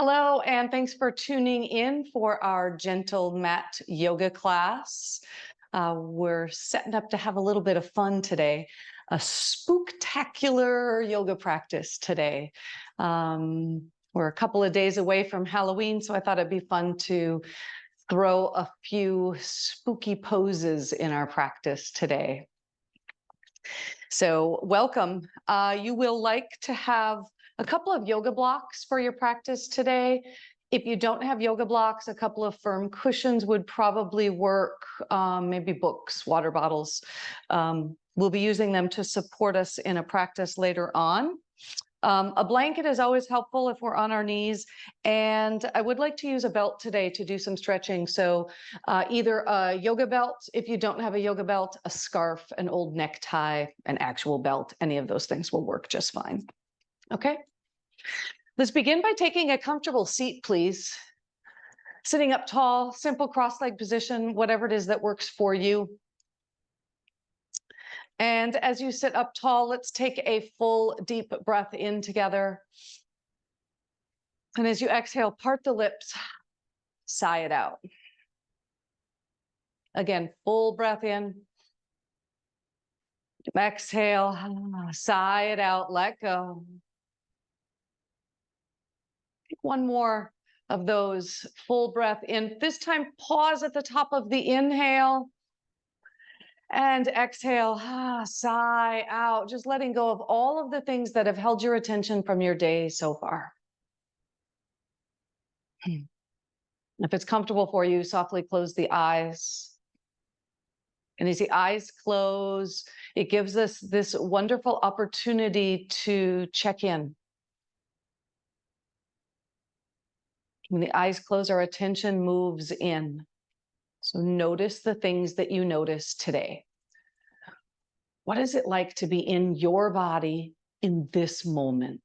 Hello, and thanks for tuning in for our gentle mat yoga class. We're setting up to have a little bit of fun today, a spooktacular yoga practice today. We're a couple of days away from Halloween, so I thought it'd be fun to throw a few spooky poses in our practice today. So welcome. You will like to have a couple of yoga blocks for your practice today. If you don't have yoga blocks, a couple of firm cushions would probably work, maybe books, water bottles. We'll be using them to support us in a practice later on. A blanket is always helpful if we're on our knees, and I would like to use a belt today to do some stretching. So either a yoga belt, if you don't have a yoga belt, a scarf, an old necktie, an actual belt, any of those things will work just fine. Okay, let's begin by taking a comfortable seat, please. Sitting up tall, simple cross-leg position, whatever it is that works for you. And as you sit up tall, let's take a full deep breath in together. And as you exhale, part the lips, sigh it out. Again, full breath in. Exhale, sigh it out, let go. Take one more of those, full breath in. This time, pause at the top of the inhale. And exhale, sigh out, just letting go of all of the things that have held your attention from your day so far. If it's comfortable for you, softly close the eyes. And as the eyes close, it gives us this wonderful opportunity to check in. When the eyes close, our attention moves in. So notice the things that you notice today. What is it like to be in your body in this moment?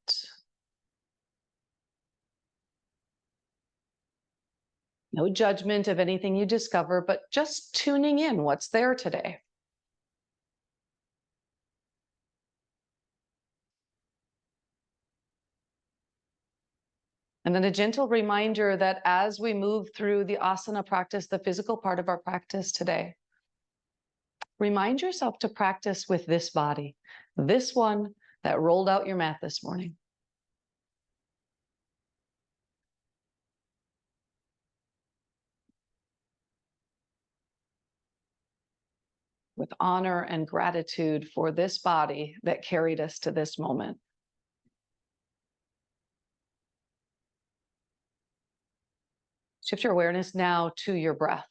No judgment of anything you discover, but just tuning in what's there today. And then a gentle reminder that as we move through the asana practice, the physical part of our practice today, remind yourself to practice with this body, this one that rolled out your mat this morning. With honor and gratitude for this body that carried us to this moment. Shift your awareness now to your breath.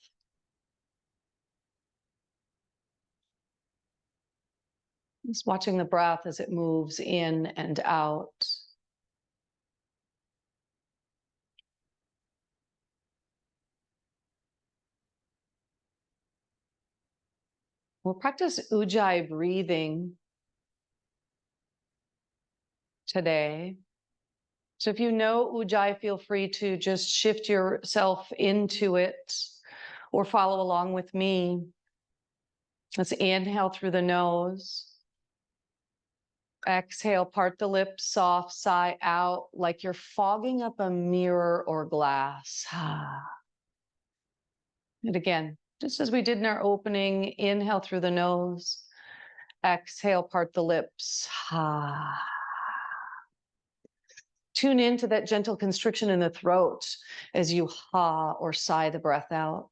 Just watching the breath as it moves in and out. We'll practice Ujjayi breathing today. So if you know Ujjayi, feel free to just shift yourself into it or follow along with me. Let's inhale through the nose. Exhale, part the lips, soft, sigh out like you're fogging up a mirror or glass. And again, just as we did in our opening, inhale through the nose. Exhale, part the lips. Tune into that gentle constriction in the throat as you ha or sigh the breath out.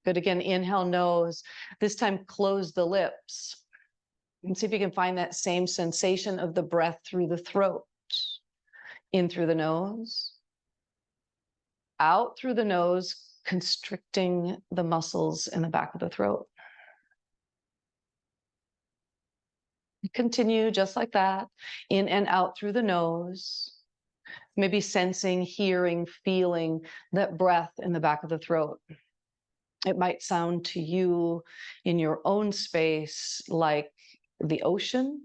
Good, again, inhale, nose. This time, close the lips. And see if you can find that same sensation of the breath through the throat. In through the nose. Out through the nose, constricting the muscles in the back of the throat. Continue just like that. In and out through the nose. Maybe sensing, hearing, feeling that breath in the back of the throat. It might sound to you in your own space like the ocean.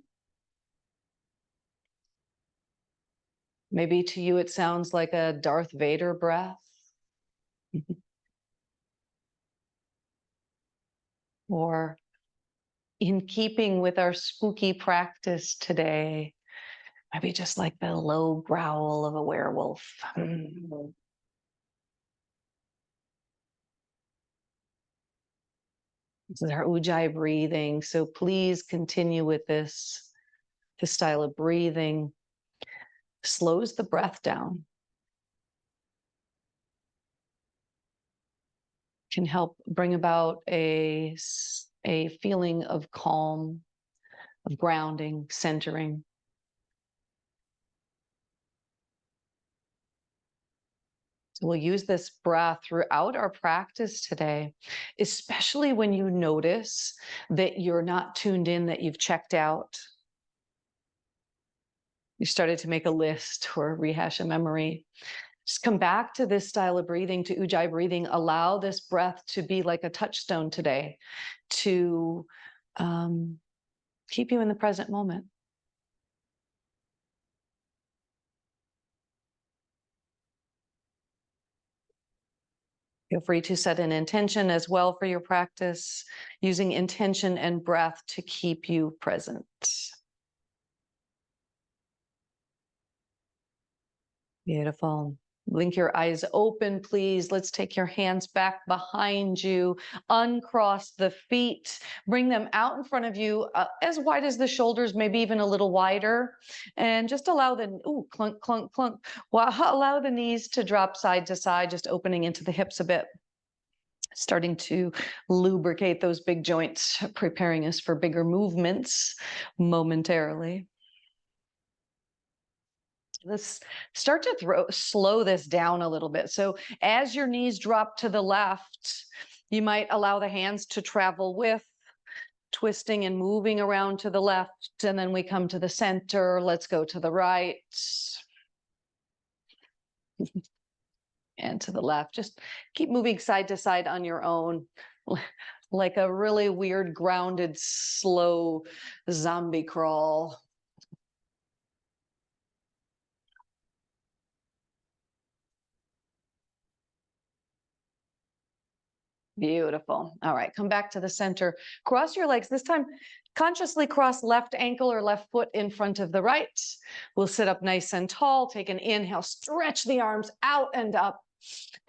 Maybe to you it sounds like a Darth Vader breath. Or in keeping with our spooky practice today, Maybe just like the low growl of a werewolf. This is our Ujjayi breathing. So please continue with this. This style of breathing slows the breath down, can help bring about a feeling of calm, of grounding, centering. So we'll use this breath throughout our practice today, especially when you notice that you're not tuned in, that you've checked out. You started to make a list or rehash a memory. Just come back to this style of breathing, to Ujjayi breathing. Allow this breath to be like a touchstone today, to keep you in the present moment. Feel free to set an intention as well for your practice, using intention and breath to keep you present. Beautiful. Blink your eyes open, please. Let's take your hands back behind you. Uncross the feet. Bring them out in front of you, as wide as the shoulders, maybe even a little wider. And just allow the, clunk, clunk, clunk. Allow the knees to drop side to side, just opening into the hips a bit. Starting to lubricate those big joints, preparing us for bigger movements momentarily. Let's start to slow this down a little bit. So as your knees drop to the left, you might allow the hands to travel with, twisting and moving around to the left. And then we come to the center. Let's go to the right. And to the left. Just keep moving side to side on your own, like a really weird, grounded, slow zombie crawl. Beautiful. All right, come back to the center. Cross your legs. This time, consciously cross left ankle or left foot in front of the right. We'll sit up nice and tall. Take an inhale, stretch the arms out and up.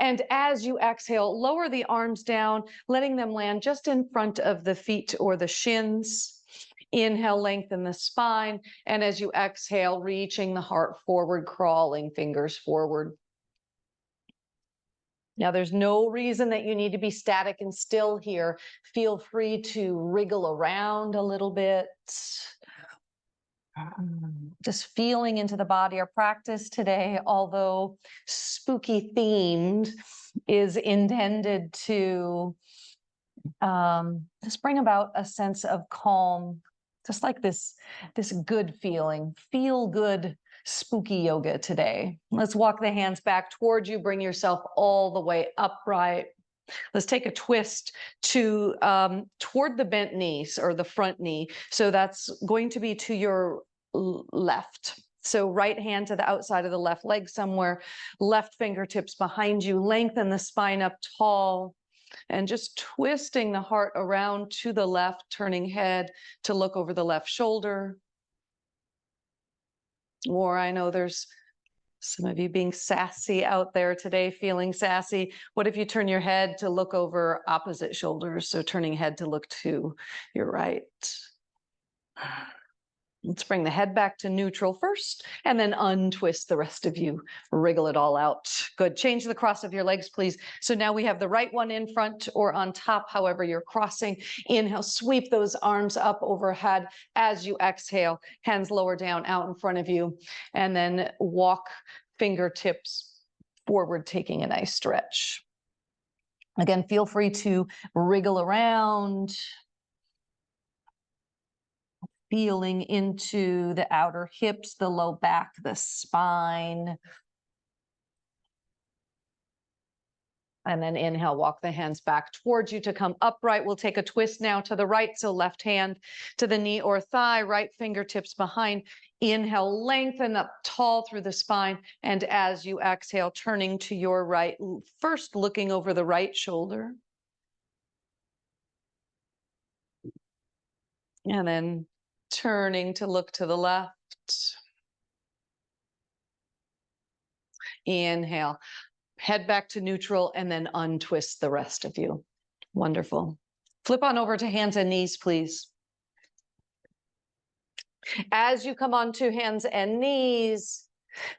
And as you exhale, lower the arms down, letting them land just in front of the feet or the shins. Inhale, lengthen the spine. And as you exhale, reaching the heart forward, crawling fingers forward. Now, there's no reason that you need to be static and still here. Feel free to wriggle around a little bit. Just feeling into the body. Our practice today, although spooky themed, is intended to just bring about a sense of calm, just like this good feeling, feel good spooky yoga today. Let's walk the hands back towards you. Bring yourself all the way upright. Let's take a twist to toward the bent knees or the front knee. So that's going to be to your left. So right hand to the outside of the left leg somewhere, left fingertips behind you. Lengthen the spine up tall. And just twisting the heart around to the left, turning head to look over the left shoulder. Or I know there's some of you being sassy out there today, feeling sassy. What if you turn your head to look over opposite shoulders? So turning head to look to your right. Let's bring the head back to neutral first, and then untwist the rest of you. Wriggle it all out. Good. Change the cross of your legs, please. So now we have the right one in front or on top, however you're crossing. Inhale, sweep those arms up overhead. As you exhale, hands lower down out in front of you, and then walk fingertips forward, taking a nice stretch. Again, feel free to wriggle around, feeling into the outer hips, the low back, the spine. And then inhale, walk the hands back towards you to come upright. We'll take a twist now to the right. So left hand to the knee or thigh, right fingertips behind. Inhale, lengthen up tall through the spine. And as you exhale, turning to your right, first looking over the right shoulder. And then turning to look to the left. Inhale, head back to neutral, and then untwist the rest of you. Wonderful. Flip on over to hands and knees, please. As you come onto hands and knees,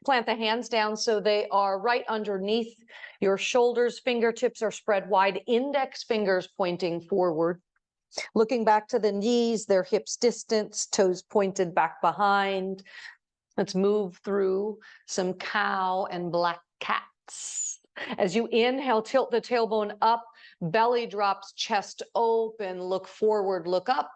plant the hands down so they are right underneath your shoulders. Fingertips are spread wide, index fingers pointing forward. Looking back to the knees, their hips distance, toes pointed back behind. Let's move through some cow and black cats. As you inhale, tilt the tailbone up, belly drops, chest open, look forward, look up.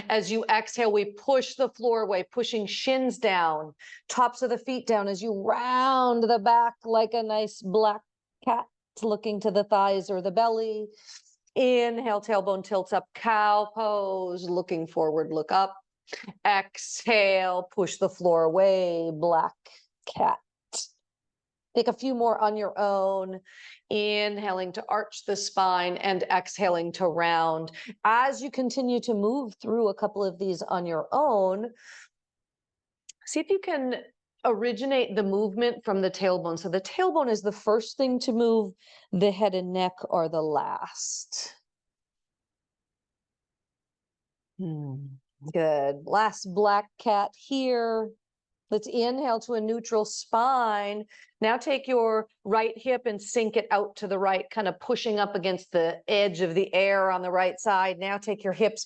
As you exhale, we push the floor away, pushing shins down, tops of the feet down as you round the back like a nice black cat, looking to the thighs or the belly. Inhale, tailbone tilts up, cow pose, looking forward, look up. Exhale, push the floor away, black cat. Take a few more on your own. Inhaling to arch the spine and exhaling to round. As you continue to move through a couple of these on your own, see if you can originate the movement from the tailbone. So the tailbone is the first thing to move, the head and neck are the last. Good. Last black cat here. Let's inhale to a neutral spine. Now take your right hip and sink it out to the right, kind of pushing up against the edge of the air on the right side. Now take your hips,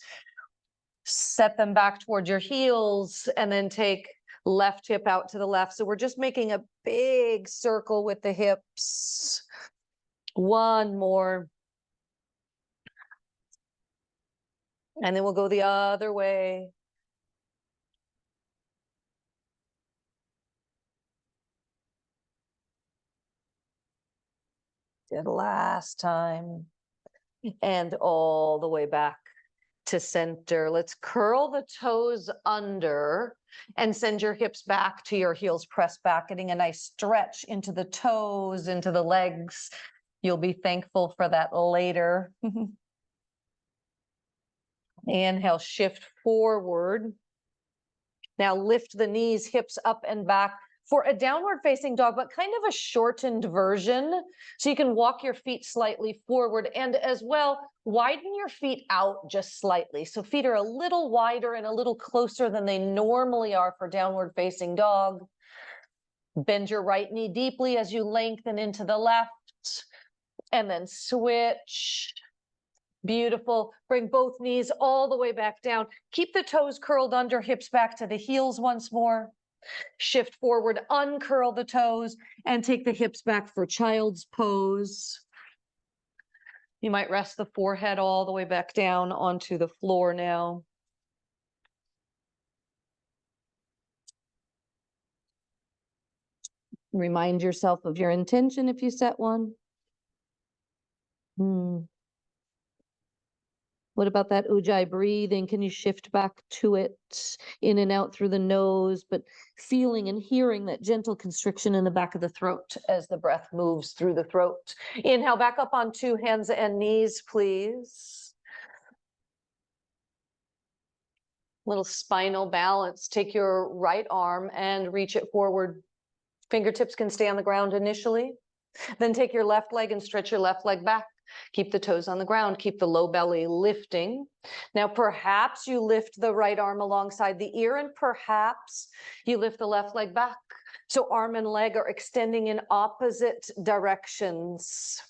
set them back towards your heels, and then take left hip out to the left. So we're just making a big circle with the hips. One more. And then we'll go the other way. Did last time. And all the way back to center. Let's curl the toes under and send your hips back to your heels. Press back, getting a nice stretch into the toes, into the legs. You'll be thankful for that later. Inhale, shift forward. Now lift the knees, hips up and back for a downward facing dog, but kind of a shortened version. So you can walk your feet slightly forward and as well, widen your feet out just slightly. So feet are a little wider and a little closer than they normally are for downward facing dog. Bend your right knee deeply as you lengthen into the left and then switch. Beautiful. Bring both knees all the way back down. Keep the toes curled under, hips back to the heels once more. Shift forward, uncurl the toes, and take the hips back for child's pose. You might rest the forehead all the way back down onto the floor now. Remind yourself of your intention if you set one. What about that ujjayi breathing? Can you shift back to it, in and out through the nose, but feeling and hearing that gentle constriction in the back of the throat as the breath moves through the throat. Inhale back up onto hands and knees, please. Little spinal balance. Take your right arm and reach it forward. Fingertips can stay on the ground initially. Then take your left leg and stretch your left leg back. Keep the toes on the ground. Keep the low belly lifting. Now, perhaps you lift the right arm alongside the ear, and perhaps you lift the left leg back. So arm and leg are extending in opposite directions.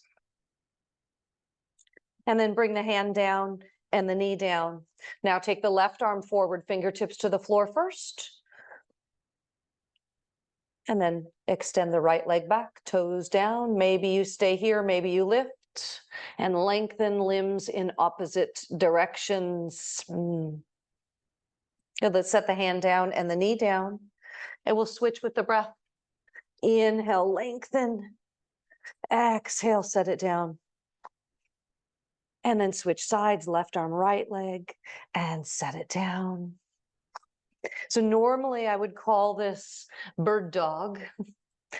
And then bring the hand down and the knee down. Now take the left arm forward, fingertips to the floor first. And then extend the right leg back, toes down. Maybe you stay here, maybe you lift. And lengthen limbs in opposite directions. Good. Let's set the hand down and the knee down. And we'll switch with the breath. Inhale, lengthen. Exhale, set it down. And then switch sides, left arm, right leg, and set it down. So normally I would call this bird dog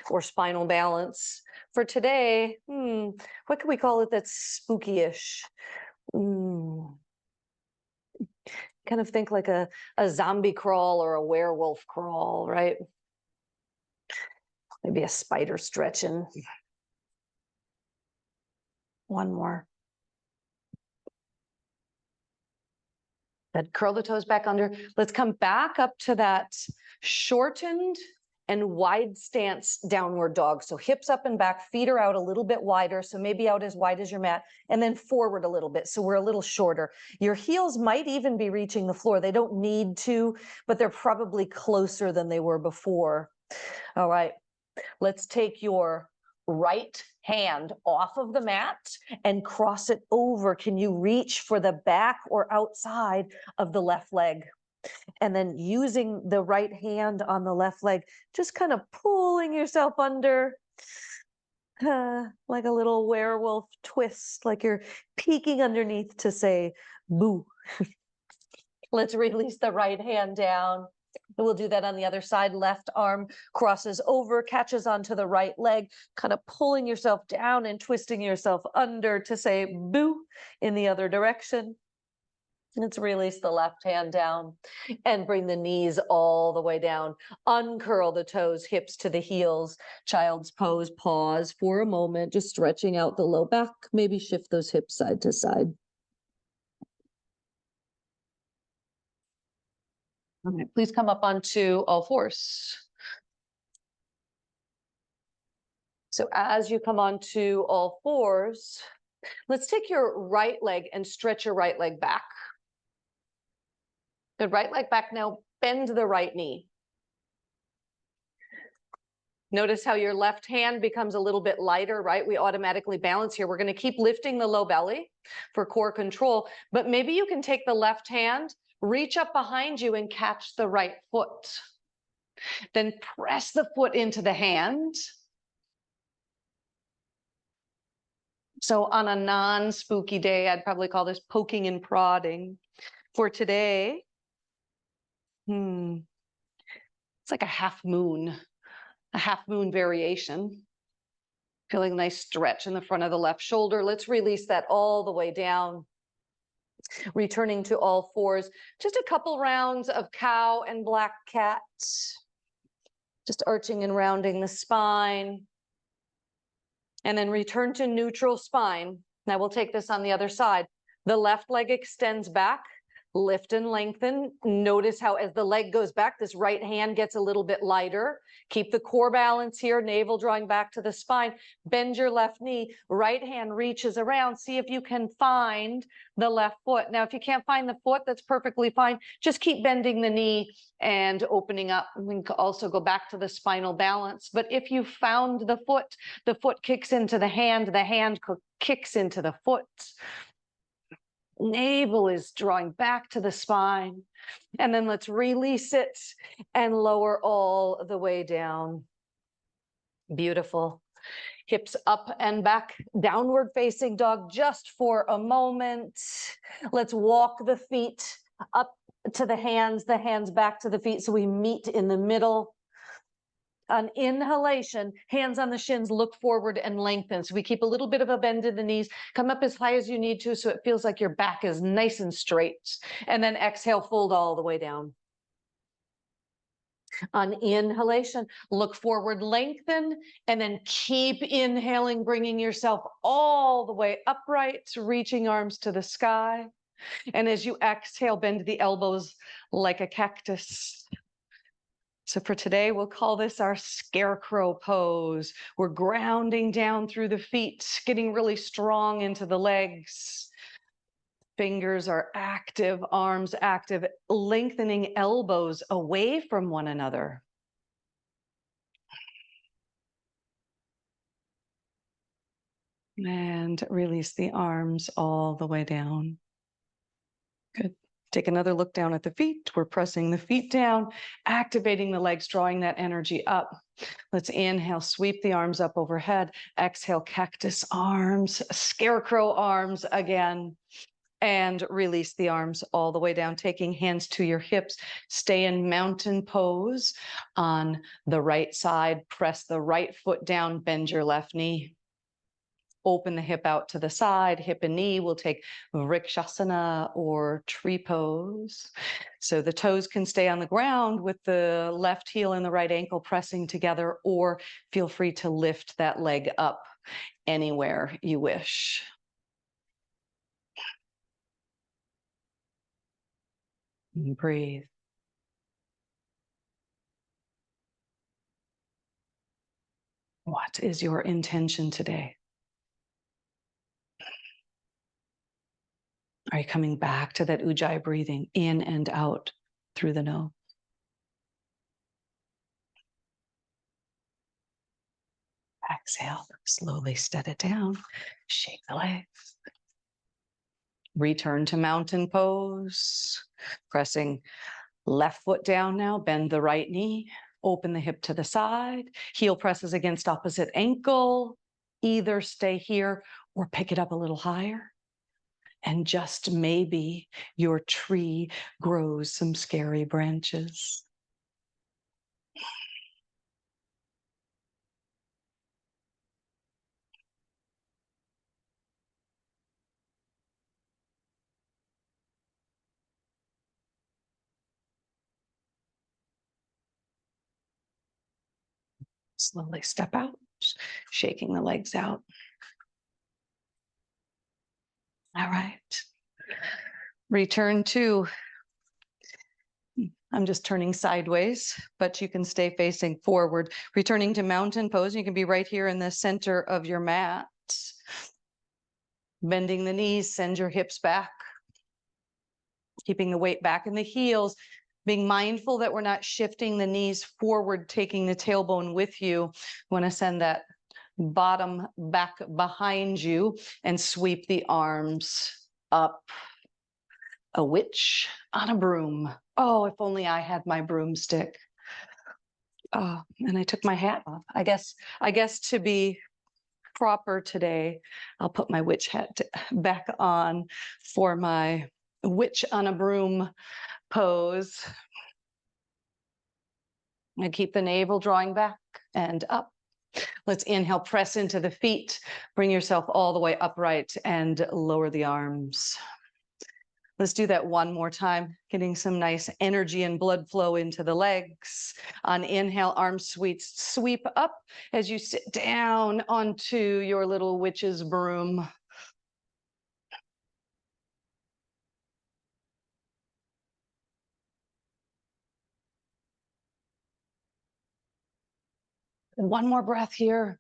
or spinal balance. For today, what can we call it that's spooky-ish? Kind of think like a zombie crawl or a werewolf crawl, right? Maybe a spider stretching. One more. Good. Curl the toes back under. Let's come back up to that shortened and wide stance downward dog. So hips up and back, feet are out a little bit wider. So maybe out as wide as your mat, and then forward a little bit. So we're a little shorter. Your heels might even be reaching the floor. They don't need to, but they're probably closer than they were before. All right, let's take your right hand off of the mat and cross it over. Can you reach for the back or outside of the left leg? And then using the right hand on the left leg, just kind of pulling yourself under like a little werewolf twist, like you're peeking underneath to say boo. Let's release the right hand down. And we'll do that on the other side. Left arm crosses over, catches onto the right leg, kind of pulling yourself down and twisting yourself under to say boo in the other direction. Let's release the left hand down and bring the knees all the way down. Uncurl the toes, hips to the heels. Child's pose, pause for a moment, just stretching out the low back. Maybe shift those hips side to side. All right, please come up onto all fours. So as you come onto all fours, let's take your right leg and stretch your right leg back. Good, right leg back. Now bend the right knee. Notice how your left hand becomes a little bit lighter, right? We automatically balance here. We're going to keep lifting the low belly for core control, but maybe you can take the left hand, reach up behind you and catch the right foot. Then press the foot into the hand. So on a non-spooky day, I'd probably call this poking and prodding. For today, it's like a half moon variation. Feeling a nice stretch in the front of the left shoulder. Let's release that all the way down. Returning to all fours. Just a couple rounds of cow and black cat. Just arching and rounding the spine. And then return to neutral spine. Now we'll take this on the other side. The left leg extends back. Lift and lengthen. Notice how as the leg goes back, this right hand gets a little bit lighter. Keep the core balance here, navel drawing back to the spine. Bend your left knee. Right hand reaches around. See if you can find the left foot. Now, if you can't find the foot, that's perfectly fine. Just keep bending the knee and opening up. We can also go back to the spinal balance. But if you found the foot kicks into the hand kicks into the foot. Navel is drawing back to the spine. And then let's release it and lower all the way down. Beautiful. Hips up and back, downward facing dog just for a moment. Let's walk the feet up to the hands back to the feet so we meet in the middle. On inhalation, hands on the shins, look forward and lengthen. So we keep a little bit of a bend in the knees, come up as high as you need to so it feels like your back is nice and straight. And then exhale, fold all the way down. On inhalation, look forward, lengthen, and then keep inhaling, bringing yourself all the way upright, reaching arms to the sky. And as you exhale, bend the elbows like a cactus. So for today, we'll call this our scarecrow pose. We're grounding down through the feet, getting really strong into the legs. Fingers are active, arms active, lengthening elbows away from one another. And release the arms all the way down. Good. Take another look down at the feet. We're pressing the feet down, activating the legs, drawing that energy up. Let's inhale, sweep the arms up overhead. Exhale, cactus arms, scarecrow arms again. And release the arms all the way down, taking hands to your hips. Stay in mountain pose on the right side. Press the right foot down, bend your left knee. Open the hip out to the side, hip and knee. We'll take Vrikshasana or tree pose. So the toes can stay on the ground with the left heel and the right ankle pressing together, or feel free to lift that leg up anywhere you wish. And breathe. What is your intention today? Are you coming back to that Ujjayi breathing in and out through the nose? Exhale, slowly set it down, shake the legs. Return to mountain pose, pressing left foot down now, bend the right knee, open the hip to the side, heel presses against opposite ankle, either stay here or pick it up a little higher. And just maybe your tree grows some scary branches. Slowly step out, shaking the legs out. All right. Return to, I'm just turning sideways, but you can stay facing forward. Returning to mountain pose, you can be right here in the center of your mat. Bending the knees, send your hips back. Keeping the weight back in the heels, being mindful that we're not shifting the knees forward, taking the tailbone with you. You want to send that bottom back behind you and sweep the arms up. A witch on a broom. Oh, if only I had my broomstick. Oh, and I took my hat off. I guess to be proper today, I'll put my witch hat back on for my witch on a broom pose. And keep the navel drawing back and up. Let's inhale, press into the feet. Bring yourself all the way upright and lower the arms. Let's do that one more time, getting some nice energy and blood flow into the legs. On inhale, arms sweep up as you sit down onto your little witch's broom. And one more breath here.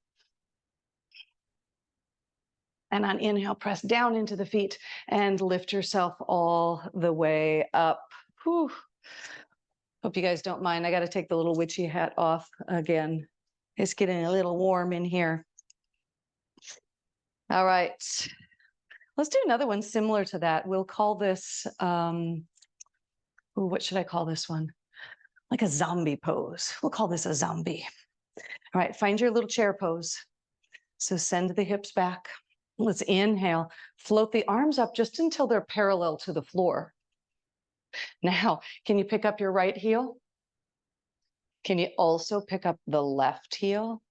And on inhale, press down into the feet and lift yourself all the way up. Whew. Hope you guys don't mind. I got to take the little witchy hat off again. It's getting a little warm in here. All right. Let's do another one similar to that. We'll call this, what should I call this one? Like a zombie pose. We'll call this a zombie. All right, find your little chair pose. So send the hips back. Let's inhale, float the arms up just until they're parallel to the floor. Now, can you pick up your right heel? Can you also pick up the left heel?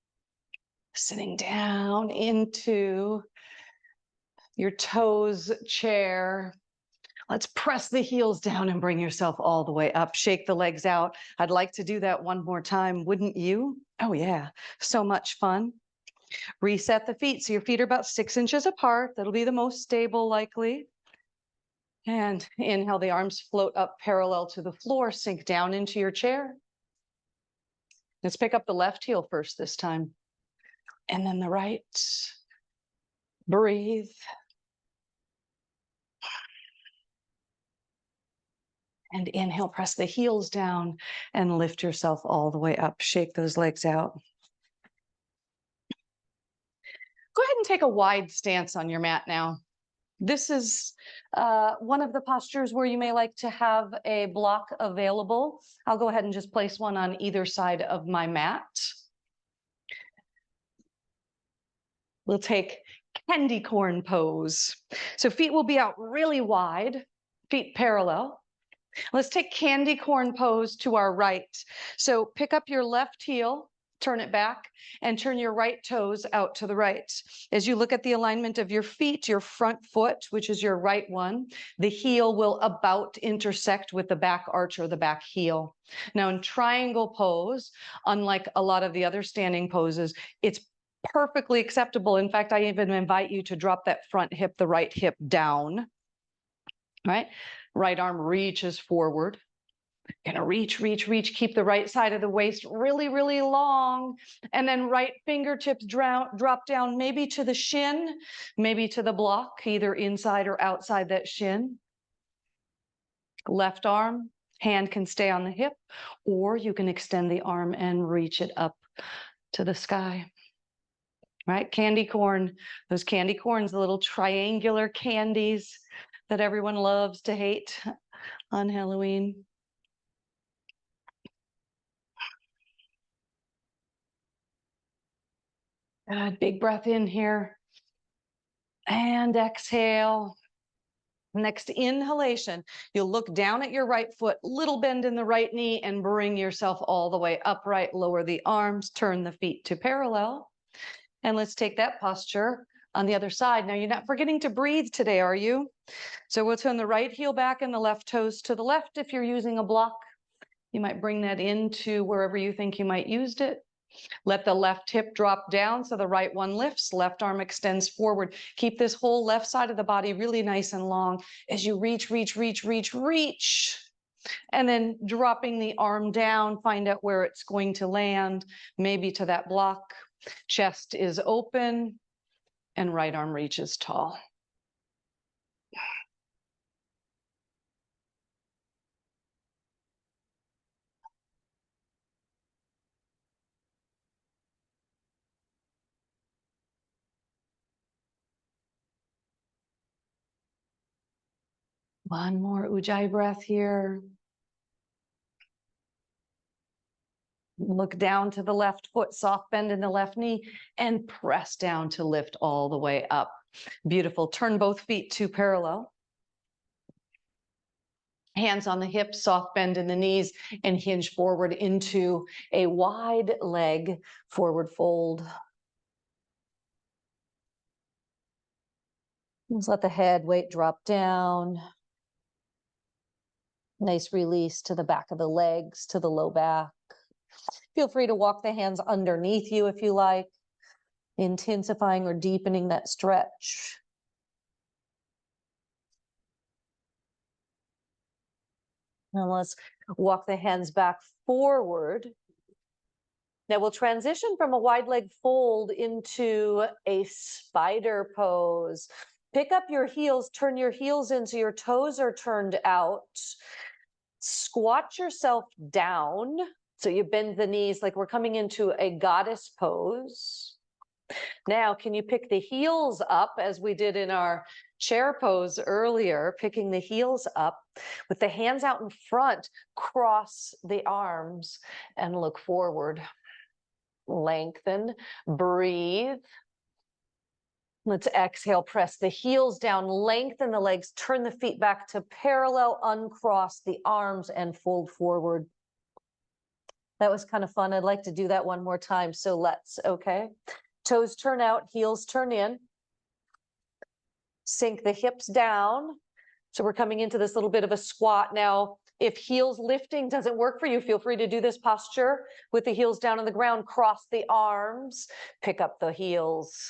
Sitting down into your toes chair. Let's press the heels down and bring yourself all the way up. Shake the legs out. I'd like to do that one more time, wouldn't you? Oh yeah, so much fun. Reset the feet. So your feet are about 6 inches apart. That'll be the most stable likely. And inhale, the arms float up parallel to the floor. Sink down into your chair. Let's pick up the left heel first this time. And then the right. Breathe. And inhale, press the heels down and lift yourself all the way up. Shake those legs out. Go ahead and take a wide stance on your mat now. This is one of the postures where you may like to have a block available. I'll go ahead and just place one on either side of my mat. We'll take candy corn pose. So feet will be out really wide, feet parallel. Let's take candy corn pose to our right. So pick up your left heel turn it back, and turn your right toes out to the right. As you look at the alignment of your feet, your front foot, which is your right one, the heel will about intersect with the back arch or the back heel. Now in triangle pose, unlike a lot of the other standing poses, it's perfectly acceptable. In fact, I even invite you to drop that front hip, the right hip down, right? Right arm reaches forward. Gonna reach, reach, reach, keep the right side of the waist really, really long. And then right fingertips drop down, maybe to the shin, maybe to the block, either inside or outside that shin. Left arm, hand can stay on the hip, or you can extend the arm and reach it up to the sky. Right? Candy corn, those candy corns, the little triangular candies that everyone loves to hate on Halloween. Good, big breath in here. And exhale. Next inhalation, you'll look down at your right foot, little bend in the right knee, and bring yourself all the way upright. Lower the arms, turn the feet to parallel. And let's take that posture on the other side. Now, you're not forgetting to breathe today, are you? So we'll turn the right heel back and the left toes to the left. If you're using a block, you might bring that into wherever you think you might used it. Let the left hip drop down so the right one lifts, left arm extends forward. Keep this whole left side of the body really nice and long as you reach, reach, reach, reach, reach. And then dropping the arm down, find out where it's going to land, maybe to that block. Chest is open and right arm reaches tall. One more Ujjayi breath here. Look down to the left foot, soft bend in the left knee, and press down to lift all the way up. Beautiful. Turn both feet to parallel. Hands on the hips, soft bend in the knees, and hinge forward into a wide leg forward fold. Just let the head weight drop down. Nice release to the back of the legs, to the low back. Feel free to walk the hands underneath you if you like, intensifying or deepening that stretch. Now let's walk the hands back forward. Now we'll transition from a wide leg fold into a spider pose. Pick up your heels, turn your heels in so your toes are turned out. Squat yourself down. So you bend the knees like we're coming into a goddess pose. Now, can you pick the heels up as we did in our chair pose earlier, picking the heels up with the hands out in front, cross the arms and look forward. Lengthen, breathe. Let's exhale, press the heels down, lengthen the legs, turn the feet back to parallel, uncross the arms and fold forward. That was kind of fun. I'd like to do that one more time. So let's, okay. Toes turn out, heels turn in. Sink the hips down. So we're coming into this little bit of a squat now. If heels lifting doesn't work for you, feel free to do this posture with the heels down on the ground. Cross the arms, pick up the heels,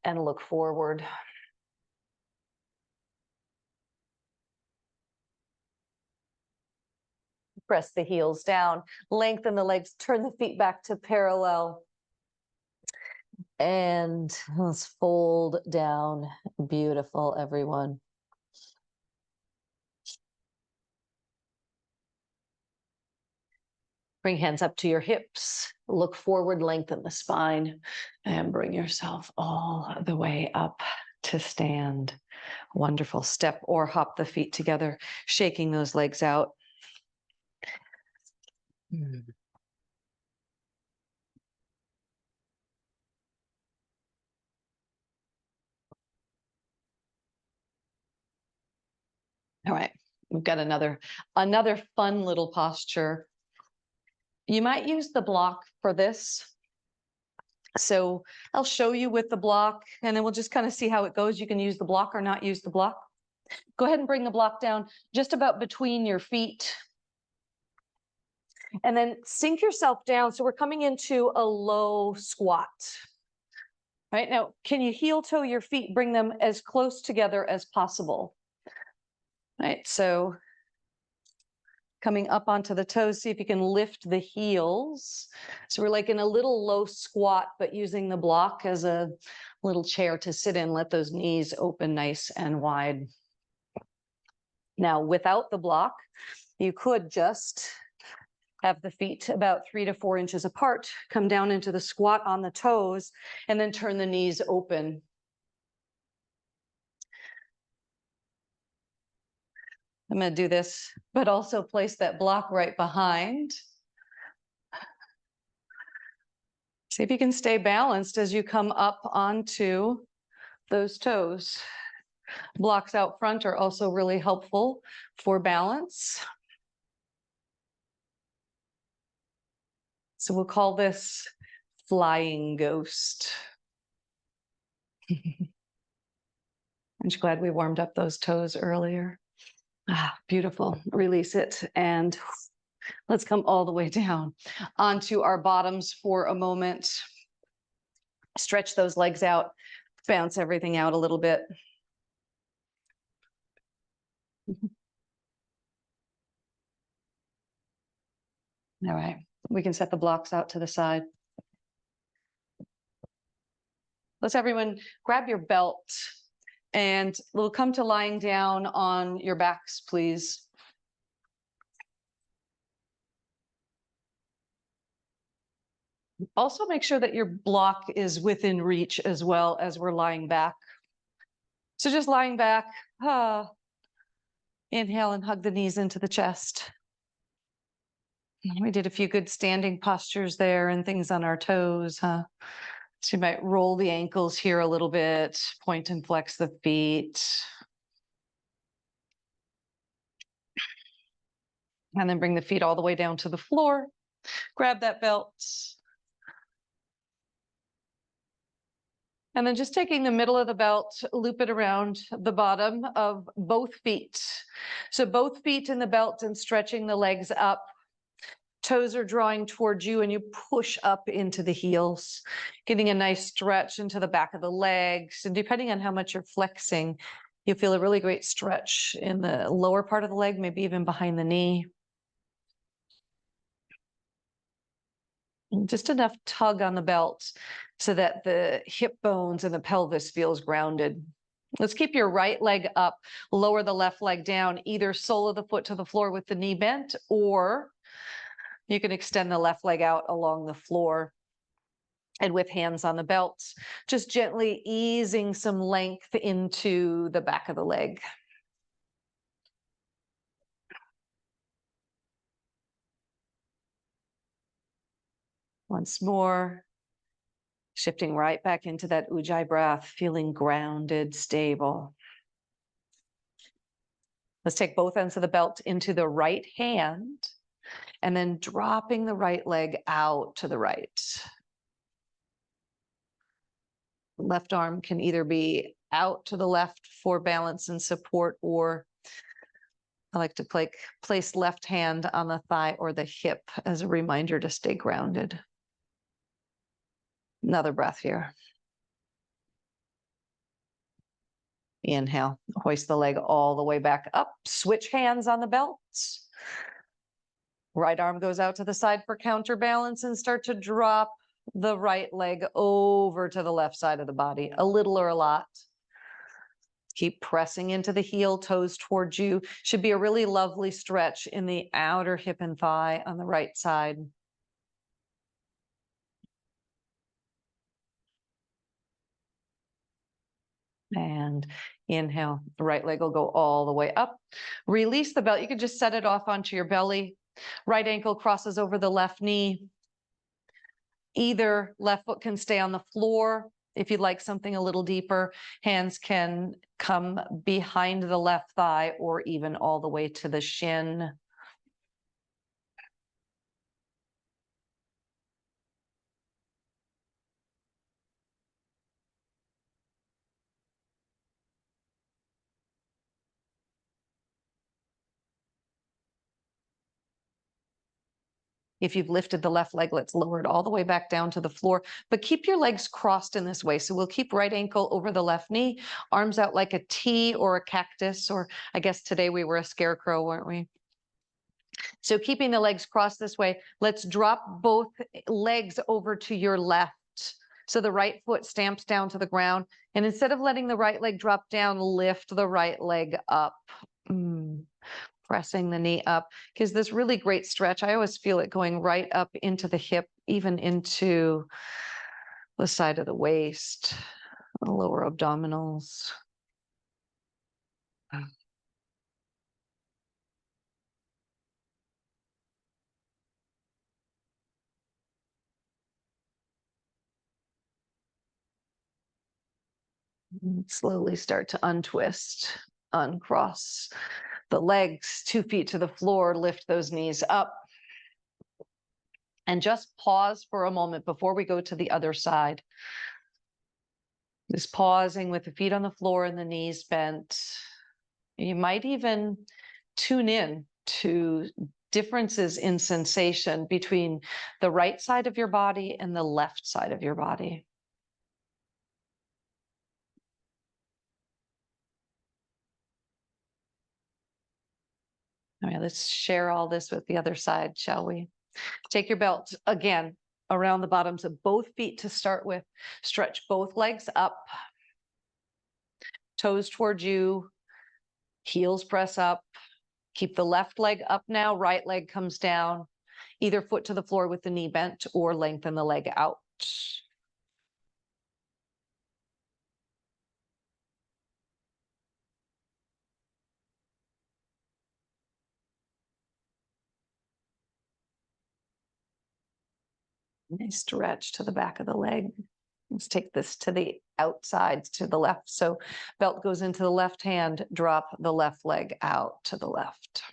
and look forward. Press the heels down, lengthen the legs, turn the feet back to parallel. And let's fold down. Beautiful, everyone. Bring hands up to your hips, look forward, lengthen the spine, and bring yourself all the way up to stand. Wonderful. Step or hop the feet together, shaking those legs out. All right, we've got another fun little posture. You might use the block for this. So I'll show you with the block, and then we'll just kind of see how it goes. You can use the block or not use the block. Go ahead and bring the block down just about between your feet. And then sink yourself down. So we're coming into a low squat. Right now, can you heel toe your feet? Bring them as close together as possible. Right, so coming up onto the toes, see if you can lift the heels. So we're like in a little low squat, but using the block as a little chair to sit in. Let those knees open nice and wide. Now, without the block, you could just have the feet about 3 to 4 inches apart, come down into the squat on the toes, and then turn the knees open. I'm going to do this, but also place that block right behind. See if you can stay balanced as you come up onto those toes. Blocks out front are also really helpful for balance. So we'll call this flying ghost. Aren't you glad we warmed up those toes earlier? Ah, beautiful. Release it. And let's come all the way down onto our bottoms for a moment. Stretch those legs out, bounce everything out a little bit. All right, we can set the blocks out to the side. Let's everyone grab your belt, and we'll come to lying down on your backs, please. Also make sure that your block is within reach as well as we're lying back. So just lying back, inhale and hug the knees into the chest. We did a few good standing postures there and things on our toes, huh? So you might roll the ankles here a little bit, point and flex the feet. And then bring the feet all the way down to the floor. Grab that belt. And then just taking the middle of the belt, loop it around the bottom of both feet. So both feet in the belt and stretching the legs up. Toes are drawing towards you and you push up into the heels, getting a nice stretch into the back of the legs. And depending on how much you're flexing, you feel a really great stretch in the lower part of the leg, maybe even behind the knee. And just enough tug on the belt so that the hip bones and the pelvis feels grounded. Let's keep your right leg up, lower the left leg down, either sole of the foot to the floor with the knee bent, or you can extend the left leg out along the floor. And with hands on the belt, just gently easing some length into the back of the leg. Once more, shifting right back into that Ujjayi breath, feeling grounded, stable. Let's take both ends of the belt into the right hand and then dropping the right leg out to the right. Left arm can either be out to the left for balance and support, or I like to place left hand on the thigh or the hip as a reminder to stay grounded. Another breath here. Inhale, hoist the leg all the way back up. Switch hands on the belt. Right arm goes out to the side for counterbalance and start to drop the right leg over to the left side of the body, a little or a lot. Keep pressing into the heel, toes towards you. Should be a really lovely stretch in the outer hip and thigh on the right side. And inhale, the right leg will go all the way up. Release the belt. You can just set it off onto your belly. Right ankle crosses over the left knee. Either left foot can stay on the floor. If you'd like something a little deeper, hands can come behind the left thigh or even all the way to the shin. If you've lifted the left leg, let's lower it all the way back down to the floor, but keep your legs crossed in this way. So we'll keep right ankle over the left knee, arms out like a T or a cactus, or I guess today we were a scarecrow, weren't we? So keeping the legs crossed this way, let's drop both legs over to your left. So the right foot stamps down to the ground. And instead of letting the right leg drop down, lift the right leg up. Pressing the knee up gives this really great stretch. I always feel it going right up into the hip, even into the side of the waist, the lower abdominals. Slowly start to untwist, uncross the legs, 2 feet to the floor, lift those knees up. And just pause for a moment before we go to the other side. Just pausing with the feet on the floor and the knees bent. You might even tune in to differences in sensation between the right side of your body and the left side of your body. All right, let's share all this with the other side, shall we? Take your belt again around the bottoms of both feet to start with. Stretch both legs up, toes towards you, heels press up. Keep the left leg up now, right leg comes down. Either foot to the floor with the knee bent or lengthen the leg out. Nice stretch to the back of the leg. Let's take this to the outside, to the left. So belt goes into the left hand, drop the left leg out to the left.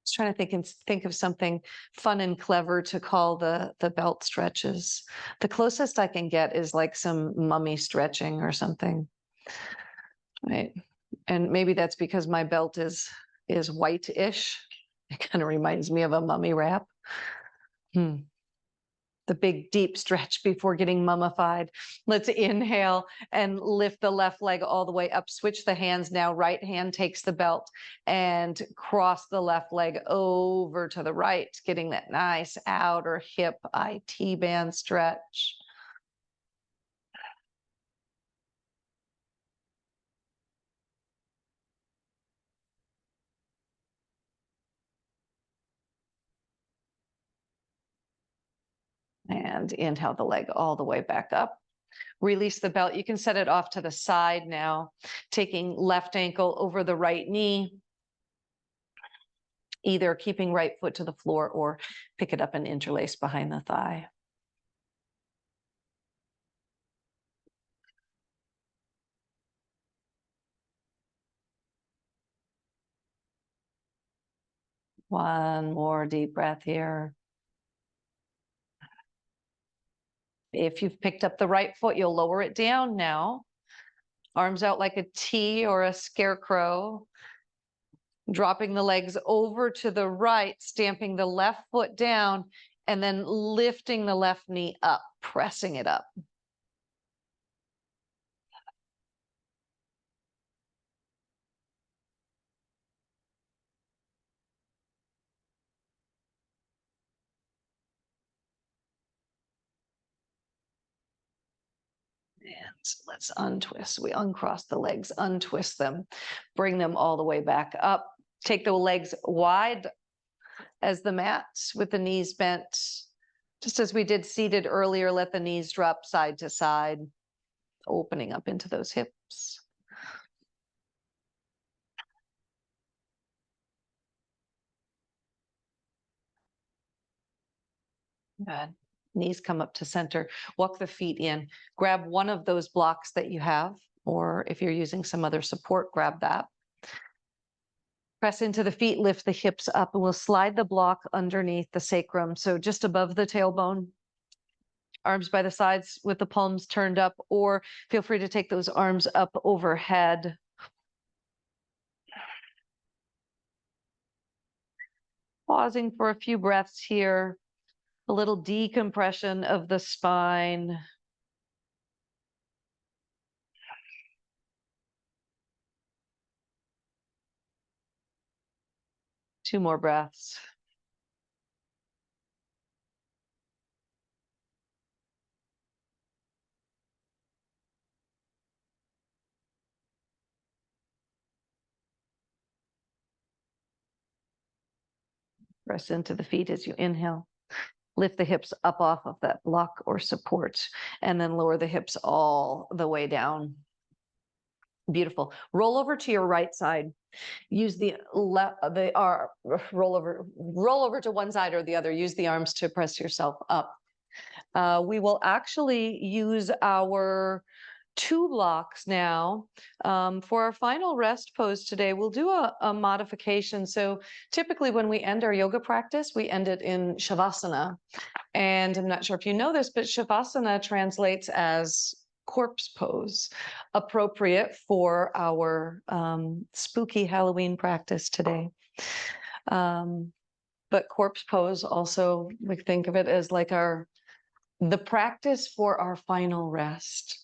Just trying to think of something fun and clever to call the belt stretches. The closest I can get is like some mummy stretching or something. Right. And maybe that's because my belt is white-ish. It kind of reminds me of a mummy wrap. The big deep stretch before getting mummified. Let's inhale and lift the left leg all the way up. Switch the hands now. Right hand takes the belt and cross the left leg over to the right, getting that nice outer hip IT band stretch. And inhale the leg all the way back up. Release the belt. You can set it off to the side now, taking left ankle over the right knee, either keeping right foot to the floor or pick it up and interlace behind the thigh. One more deep breath here. If you've picked up the right foot, you'll lower it down now. Arms out like a T or a scarecrow. Dropping the legs over to the right, stamping the left foot down, and then lifting the left knee up, pressing it up. And let's untwist. We uncross the legs, untwist them, bring them all the way back up. Take the legs wide as the mat with the knees bent. Just as we did seated earlier, let the knees drop side to side, opening up into those hips. Good. Knees come up to center. Walk the feet in. Grab one of those blocks that you have, or if you're using some other support, grab that. Press into the feet, lift the hips up, and we'll slide the block underneath the sacrum, so just above the tailbone. arms by the sides with the palms turned up, or feel free to take those arms up overhead. Pausing for a few breaths here, a little decompression of the spine. Two more breaths. Press into the feet as you inhale. Lift the hips up off of that block or support, and then lower the hips all the way down. Beautiful. Roll over to your right side. Use roll over to one side or the other. Use the arms to press yourself up. We will actually use our 2 blocks now. For our final rest pose today, we'll do a modification. So typically when we end our yoga practice, we end it in Shavasana. And I'm not sure if you know this, but Shavasana translates as corpse pose, appropriate for our spooky Halloween practice today. But corpse pose also, we think of it as like the practice for our final rest.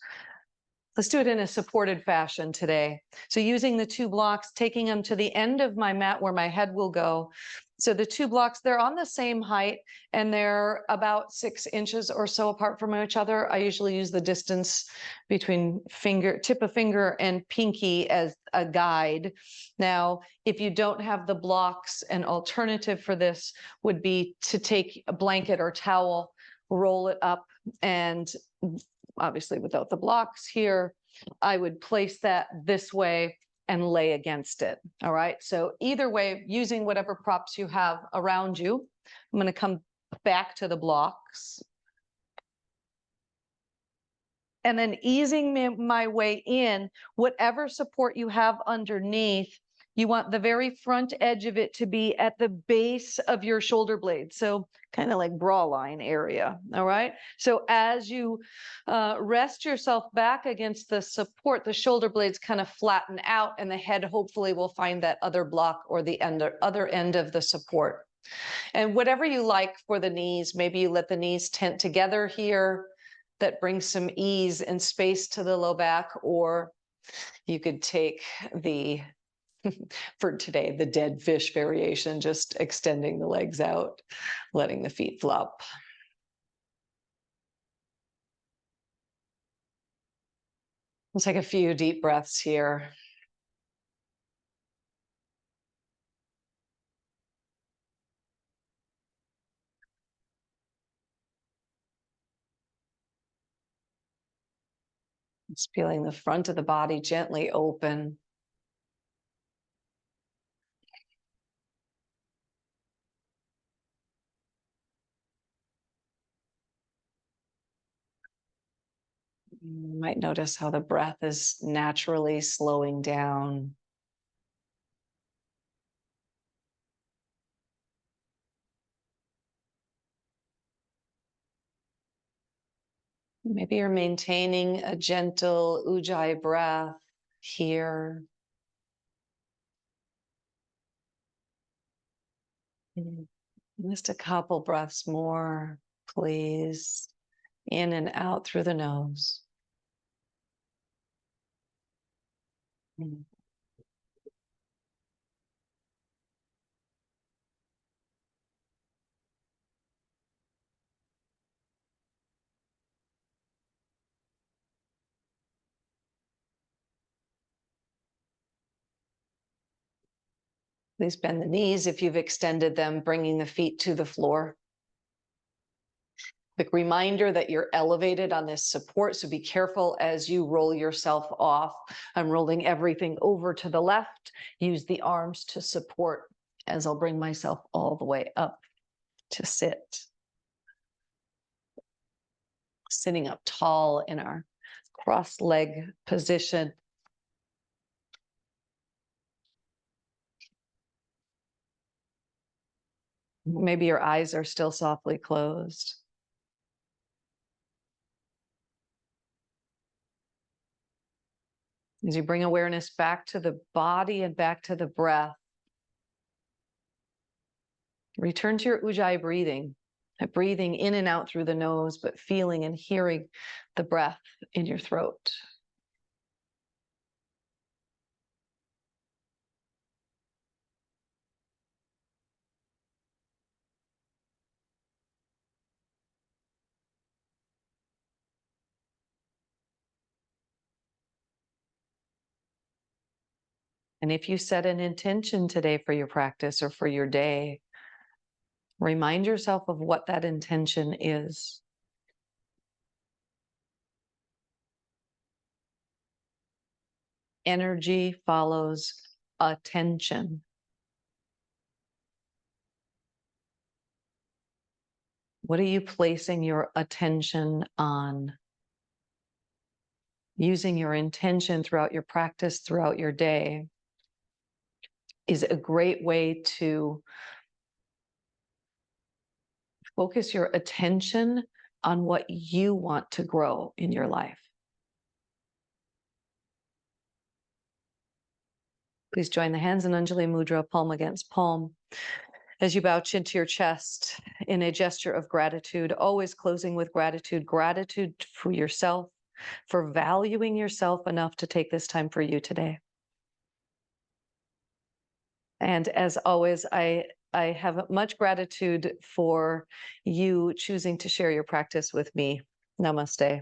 Let's do it in a supported fashion today. So using the 2 blocks, taking them to the end of my mat where my head will go. So the 2 blocks, they're on the same height and they're about 6 inches or so apart from each other. I usually use the distance between tip of finger and pinky as a guide. Now, if you don't have the blocks, an alternative for this would be to take a blanket or towel, roll it up, and obviously without the blocks here, I would place that this way and lay against it. All right. So either way, using whatever props you have around you, I'm going to come back to the blocks. And then easing my way in, whatever support you have underneath, you want the very front edge of it to be at the base of your shoulder blade. So kind of like bra line area. All right. So as you rest yourself back against the support, the shoulder blades kind of flatten out and the head hopefully will find that other block or the other end of the support. And whatever you like for the knees, maybe you let the knees tent together here. That brings some ease and space to the low back, or you could take for today, the dead fish variation, just extending the legs out, letting the feet flop. We'll take a few deep breaths here. Just feeling the front of the body gently open. You might notice how the breath is naturally slowing down. Maybe you're maintaining a gentle ujjayi breath here. Just a couple breaths more, please. In and out through the nose. Please bend the knees if you've extended them, bringing the feet to the floor. Quick reminder that you're elevated on this support, so be careful as you roll yourself off. I'm rolling everything over to the left. Use the arms to support as I'll bring myself all the way up to sit. Sitting up tall in our cross leg position. Maybe your eyes are still softly closed. As you bring awareness back to the body and back to the breath, return to your Ujjayi breathing, breathing in and out through the nose, but feeling and hearing the breath in your throat. And if you set an intention today for your practice or for your day, remind yourself of what that intention is. Energy follows attention. What are you placing your attention on? Using your intention throughout your practice, throughout your day, is a great way to focus your attention on what you want to grow in your life. Please join the hands in Anjali Mudra, palm against palm, as you bow chin to your chest in a gesture of gratitude, always closing with gratitude. Gratitude for yourself, for valuing yourself enough to take this time for you today. And as always, I have much gratitude for you choosing to share your practice with me. Namaste.